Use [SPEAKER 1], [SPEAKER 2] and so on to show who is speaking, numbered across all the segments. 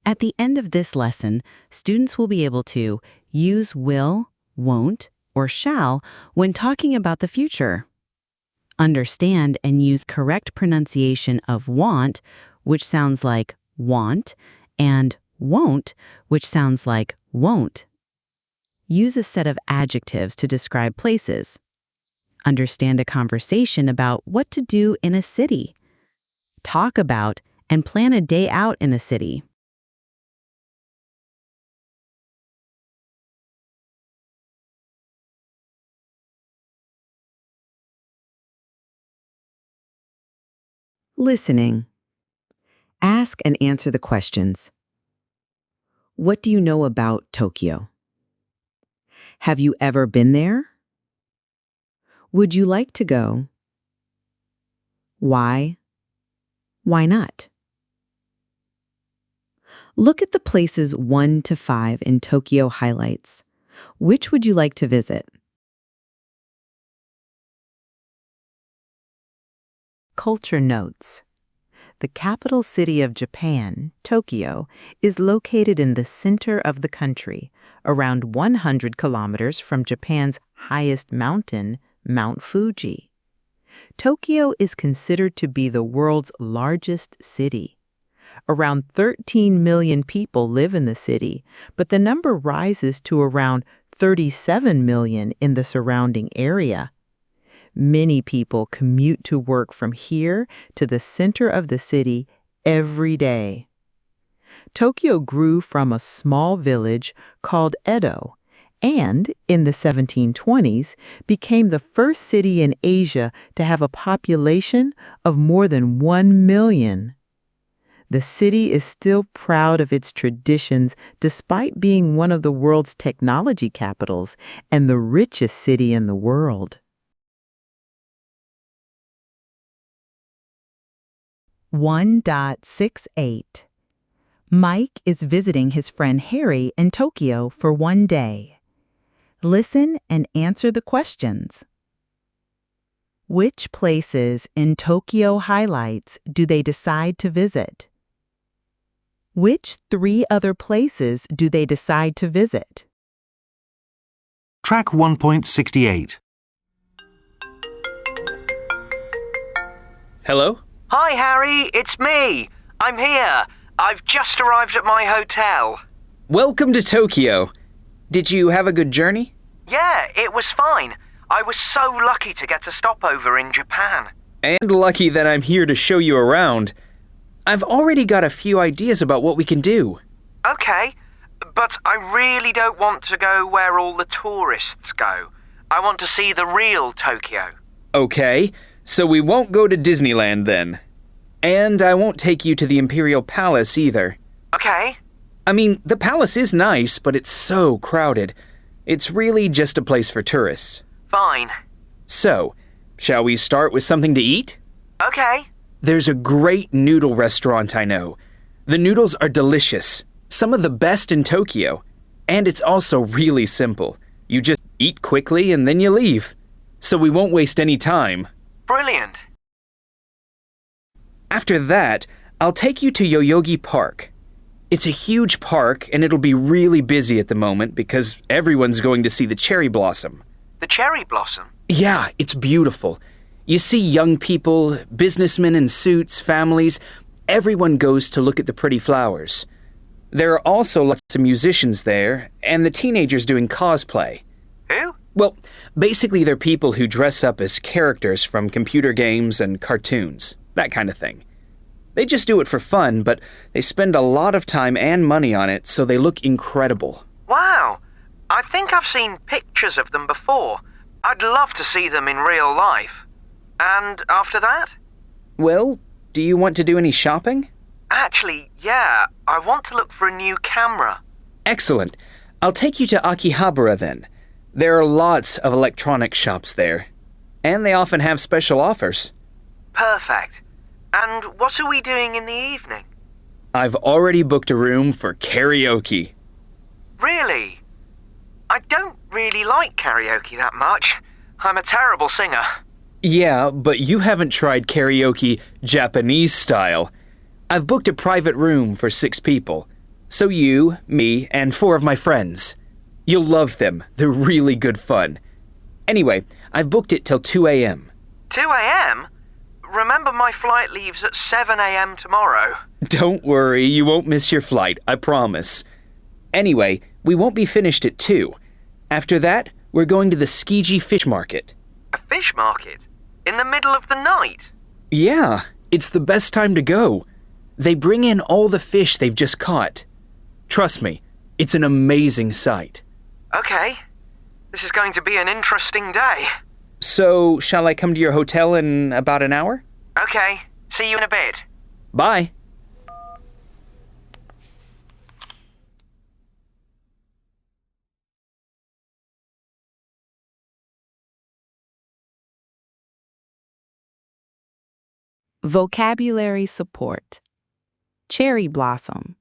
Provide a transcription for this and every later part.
[SPEAKER 1] At the end of this lesson, students will be able to use will, won't, or shall when talking about the future. Understand and use correct pronunciation of want, which sounds like want, and won't, which sounds like won't. Use a set of adjectives to describe places. Understand a conversation about what to do in a city. Talk about and plan a day out in a city. Listening. Ask and answer the questions. What do you know about Tokyo? Have you ever been there? Would you like to go? Why? Why not? Look at the places 1 to 5 in Tokyo highlights. Which would you like to visit? Culture notes. The capital city of Japan, Tokyo, is located in the center of the country, around 100 kilometers from Japan's highest mountain, Mount Fuji. Tokyo is considered to be the world's largest city. Around 13 million people live in the city, but the number rises to around 37 million in the surrounding area. Many people commute to work from here to the center of the city every day. Tokyo grew from a small village called Edo and, in the 1720s, became the first city in Asia to have a population of more than 1 million. The city is still proud of its traditions despite being one of the world's technology capitals and the richest city in the world. 1.68 Mike is visiting his friend Harry in Tokyo for 1 day. Listen and answer the questions. Which places in Tokyo highlights do they decide to visit? Which 3 other places do they decide to visit?
[SPEAKER 2] Track 1.68.
[SPEAKER 3] Hello?
[SPEAKER 4] Hi, Harry, it's me. I'm here. I've just arrived at my hotel.
[SPEAKER 3] Welcome to Tokyo. Did you have a good journey?
[SPEAKER 4] Yeah, it was fine. I was so lucky to get a stopover in Japan.
[SPEAKER 3] And lucky that I'm here to show you around. I've already got a few ideas about what we can do.
[SPEAKER 4] Okay, but I really don't want to go where all the tourists go. I want to see the real Tokyo.
[SPEAKER 3] Okay, so we won't go to Disneyland then. And I won't take you to the Imperial Palace either.
[SPEAKER 4] Okay.
[SPEAKER 3] I mean, the palace is nice, but it's so crowded. It's really just a place for tourists.
[SPEAKER 4] Fine.
[SPEAKER 3] So, shall we start with something to eat?
[SPEAKER 4] Okay.
[SPEAKER 3] There's a great noodle restaurant I know. The noodles are delicious, some of the best in Tokyo. And it's also really simple. You just eat quickly and then you leave. So we won't waste any time.
[SPEAKER 4] Brilliant.
[SPEAKER 3] After that, I'll take you to Yoyogi Park. It's a huge park and it'll be really busy at the moment because everyone's going to see the cherry blossom.
[SPEAKER 4] The cherry blossom?
[SPEAKER 3] Yeah, it's beautiful. You see young people, businessmen in suits, families. Everyone goes to look at the pretty flowers. There are also lots of musicians there and the teenagers doing cosplay.
[SPEAKER 4] Who?
[SPEAKER 3] Well, basically they're people who dress up as characters from computer games and cartoons, that kind of thing. They just do it for fun, but they spend a lot of time and money on it, so they look incredible.
[SPEAKER 4] Wow! I think I've seen pictures of them before. I'd love to see them in real life. And after that?
[SPEAKER 3] Well, do you want to do any shopping?
[SPEAKER 4] Actually, yeah. I want to look for a new camera.
[SPEAKER 3] Excellent. I'll take you to Akihabara then. There are lots of electronics shops there. And they often have special offers.
[SPEAKER 4] Perfect. And what are we doing in the evening?
[SPEAKER 3] I've already booked a room for karaoke.
[SPEAKER 4] Really? I don't really like karaoke that much. I'm a terrible singer.
[SPEAKER 3] Yeah, but you haven't tried karaoke Japanese style. I've booked a private room for 6 people. So you, me, and 4 of my friends. You'll love them. They're really good fun. Anyway, I've booked it till 2 a.m.
[SPEAKER 4] 2 a.m.? Remember my flight leaves at 7 a.m. tomorrow.
[SPEAKER 3] Don't worry, you won't miss your flight, I promise. Anyway, we won't be finished at 2. After that, we're going to the Skiji Fish Market.
[SPEAKER 4] A fish market? In the middle of the night?
[SPEAKER 3] Yeah, it's the best time to go. They bring in all the fish they've just caught. Trust me, it's an amazing sight.
[SPEAKER 4] Okay. This is going to be an interesting day.
[SPEAKER 3] So, shall I come to your hotel in about an hour?
[SPEAKER 4] Okay. See you in a bit.
[SPEAKER 3] Bye.
[SPEAKER 1] Vocabulary support. Cherry blossom.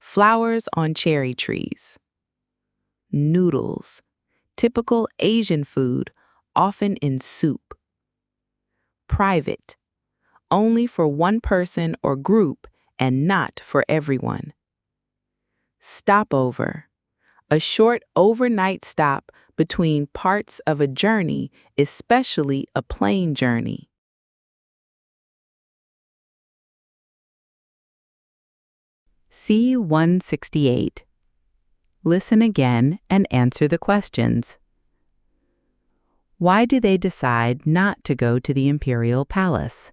[SPEAKER 1] Flowers on cherry trees. Noodles. Typical Asian food, often in soup. Private. Only for one person or group and not for everyone. Stopover. A short overnight stop between parts of a journey, especially a plane journey. C-168. Listen again and answer the questions. Why do they decide not to go to the Imperial Palace?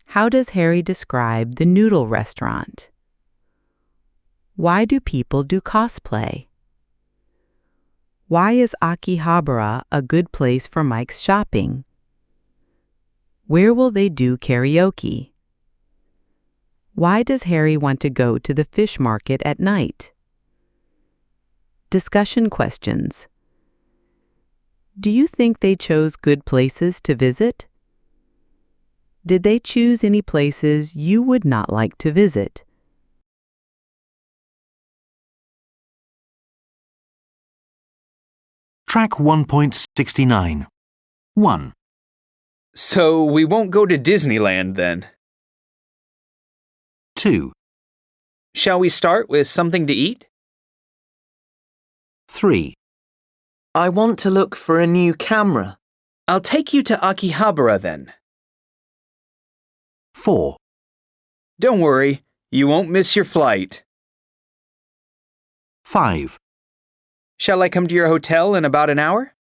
[SPEAKER 1] How does Harry describe the noodle restaurant? Why do people do cosplay? Why is Akihabara a good place for Mike's shopping? Where will they do karaoke? Why does Harry want to go to the fish market at night? Discussion questions. Do you think they chose good places to visit? Did they choose any places you would not like to visit?
[SPEAKER 2] Track 1.69. 1.
[SPEAKER 3] So, we won't go to Disneyland then.
[SPEAKER 2] 2.
[SPEAKER 3] Shall we start with something to eat?
[SPEAKER 2] 3.
[SPEAKER 5] I want to look for a new camera.
[SPEAKER 3] I'll take you to Akihabara then.
[SPEAKER 2] 4.
[SPEAKER 3] Don't worry, you won't miss your flight.
[SPEAKER 2] 5.
[SPEAKER 3] Shall I come to your hotel in about an hour?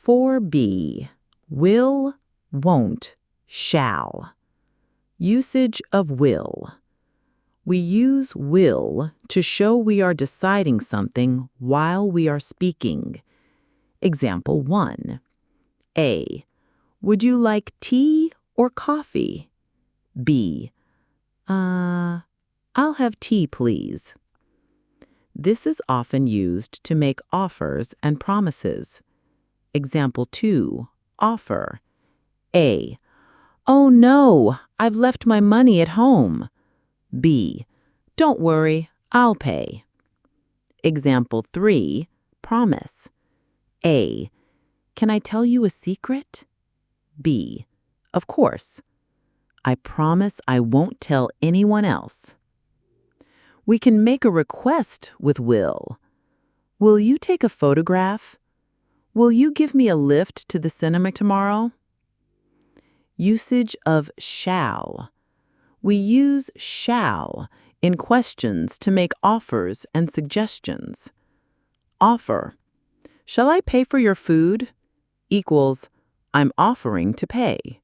[SPEAKER 1] (4B) Will, won't, shall. Usage of will. We use will to show we are deciding something while we are speaking. Example 1. A. Would you like tea or coffee? B. I'll have tea, please. This is often used to make offers and promises. Example 2. Offer. A. Oh no, I've left my money at home. B. Don't worry, I'll pay. Example 3. Promise. A. Can I tell you a secret? B. Of course. I promise I won't tell anyone else. We can make a request with will. Will you take a photograph? Will you give me a lift to the cinema tomorrow? Usage of shall. We use shall in questions to make offers and suggestions. Offer. Shall I pay for your food? Equals, I'm offering to pay.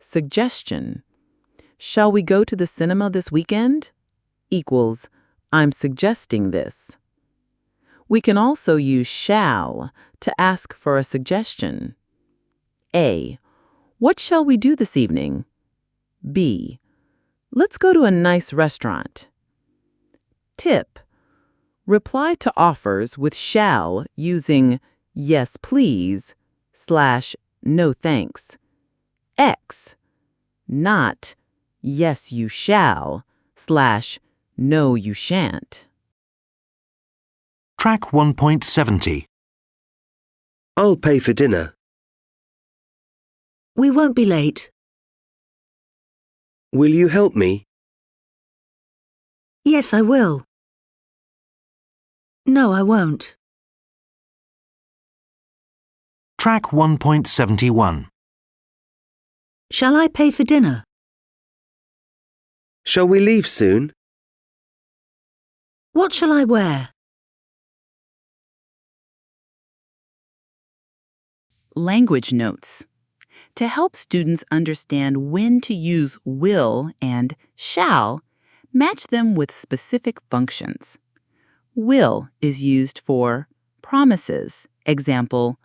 [SPEAKER 1] Suggestion. Shall we go to the cinema this weekend? Equals, I'm suggesting this. We can also use shall to ask for a suggestion. A. What shall we do this evening? B. Let's go to a nice restaurant. Tip. Reply to offers with shall using yes please / no thanks. X. Not yes you shall / no you shan't.
[SPEAKER 2] Track 1.70.
[SPEAKER 6] I'll pay for dinner.
[SPEAKER 7] We won't be late.
[SPEAKER 6] Will you help me?
[SPEAKER 7] Yes, I will. No, I won't.
[SPEAKER 2] Track 1.71.
[SPEAKER 7] Shall I pay for dinner?
[SPEAKER 6] Shall we leave soon?
[SPEAKER 7] What shall I wear?
[SPEAKER 1] Language notes. To help students understand when to use will and shall, match them with specific functions. Will is used for promises. Example,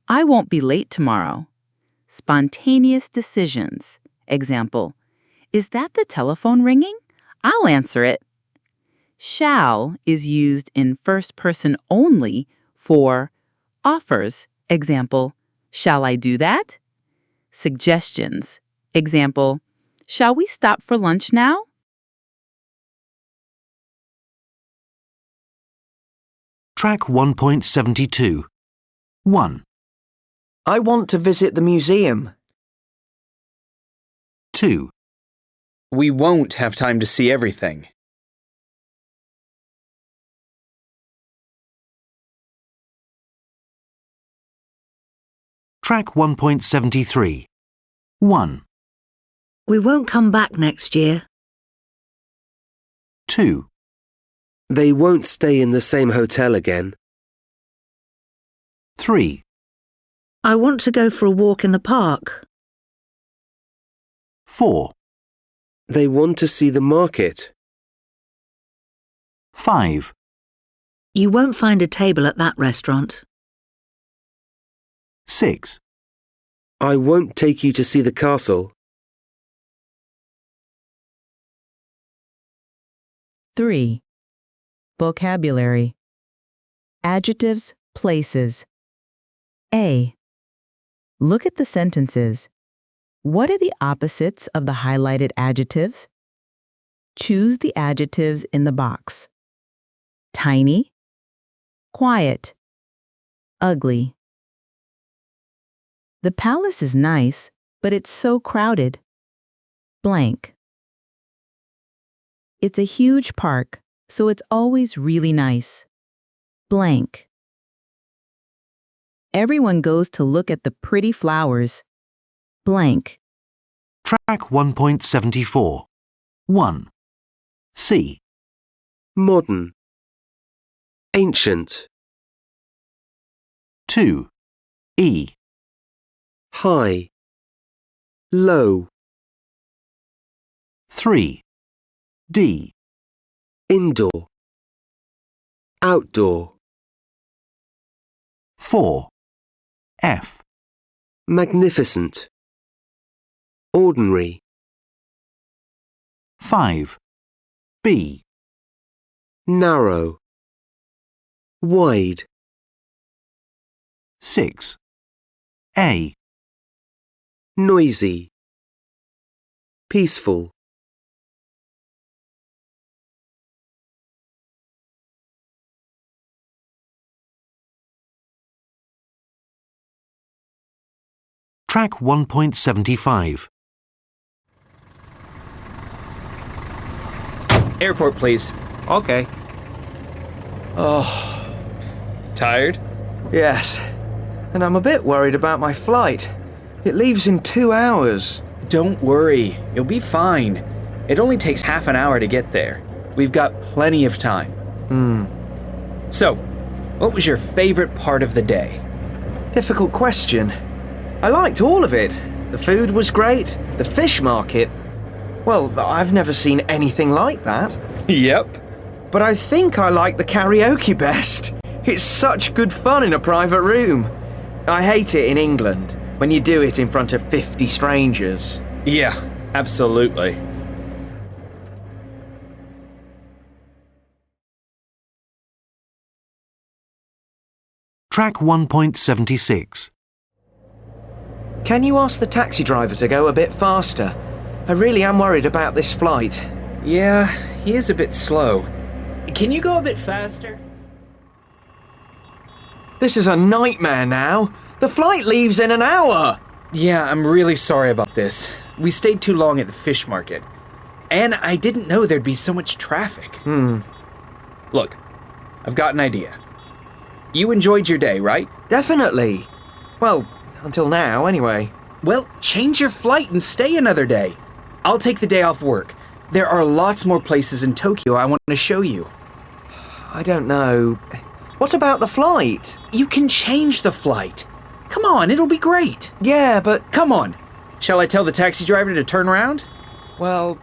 [SPEAKER 1] I won't be late tomorrow. Spontaneous decisions. Example, is that the telephone ringing? I'll answer it. Shall is used in first person only for offers. Example, shall I do that? Suggestions. Example, shall we stop for lunch now?
[SPEAKER 2] Track 1.72. 1,
[SPEAKER 5] I want to visit the museum.
[SPEAKER 2] 2,
[SPEAKER 3] We won't have time to see everything.
[SPEAKER 2] Track 1.73. 1,
[SPEAKER 7] We won't come back next year.
[SPEAKER 2] 2,
[SPEAKER 6] They won't stay in the same hotel again.
[SPEAKER 2] 3,
[SPEAKER 7] I want to go for a walk in the park.
[SPEAKER 2] 4,
[SPEAKER 6] They want to see the market.
[SPEAKER 2] 5,
[SPEAKER 7] You won't find a table at that restaurant.
[SPEAKER 2] 6,
[SPEAKER 6] I won't take you to see the castle.
[SPEAKER 1] 3. Vocabulary. Adjectives, places. A. Look at the sentences. What are the opposites of the highlighted adjectives? Choose the adjectives in the box. Tiny, quiet, ugly. The palace is nice, but it's so crowded. Blank. It's a huge park, so it's always really nice. Blank. Everyone goes to look at the pretty flowers. Blank.
[SPEAKER 2] Track 1.74. 1, C,
[SPEAKER 6] Modern. Ancient.
[SPEAKER 2] 2, E,
[SPEAKER 6] High. Low.
[SPEAKER 2] 3, D,
[SPEAKER 6] Indoor. Outdoor.
[SPEAKER 2] 4, F,
[SPEAKER 6] Magnificent. Ordinary.
[SPEAKER 2] 5, B,
[SPEAKER 6] Narrow. Wide.
[SPEAKER 2] 6, A,
[SPEAKER 6] Noisy. Peaceful.
[SPEAKER 2] Track 1.75.
[SPEAKER 3] Airport, please.
[SPEAKER 5] Okay.
[SPEAKER 3] Tired?
[SPEAKER 5] Yes. And I'm a bit worried about my flight. It leaves in 2 hours.
[SPEAKER 3] Don't worry, you'll be fine. It only takes half an hour to get there. We've got plenty of time. So, what was your favorite part of the day?
[SPEAKER 5] Difficult question. I liked all of it. The food was great. The fish market. Well, I've never seen anything like that.
[SPEAKER 3] Yep.
[SPEAKER 5] But I think I like the karaoke best. It's such good fun in a private room. I hate it in England, when you do it in front of 50 strangers.
[SPEAKER 3] Yeah, absolutely.
[SPEAKER 2] Track 1.76.
[SPEAKER 5] Can you ask the taxi driver to go a bit faster? I really am worried about this flight.
[SPEAKER 3] Yeah, he is a bit slow. Can you go a bit faster?
[SPEAKER 5] This is a nightmare now. The flight leaves in an hour.
[SPEAKER 3] Yeah, I'm really sorry about this. We stayed too long at the fish market. And I didn't know there'd be so much traffic. Look, I've got an idea. You enjoyed your day, right?
[SPEAKER 5] Definitely. Well, until now, anyway.
[SPEAKER 3] Well, change your flight and stay another day. I'll take the day off work. There are lots more places in Tokyo I want to show you.
[SPEAKER 5] I don't know. What about the flight?
[SPEAKER 3] You can change the flight. Come on, it'll be great.
[SPEAKER 5] Yeah, but...
[SPEAKER 3] Come on. Shall I tell the taxi driver to turn around?
[SPEAKER 5] Well,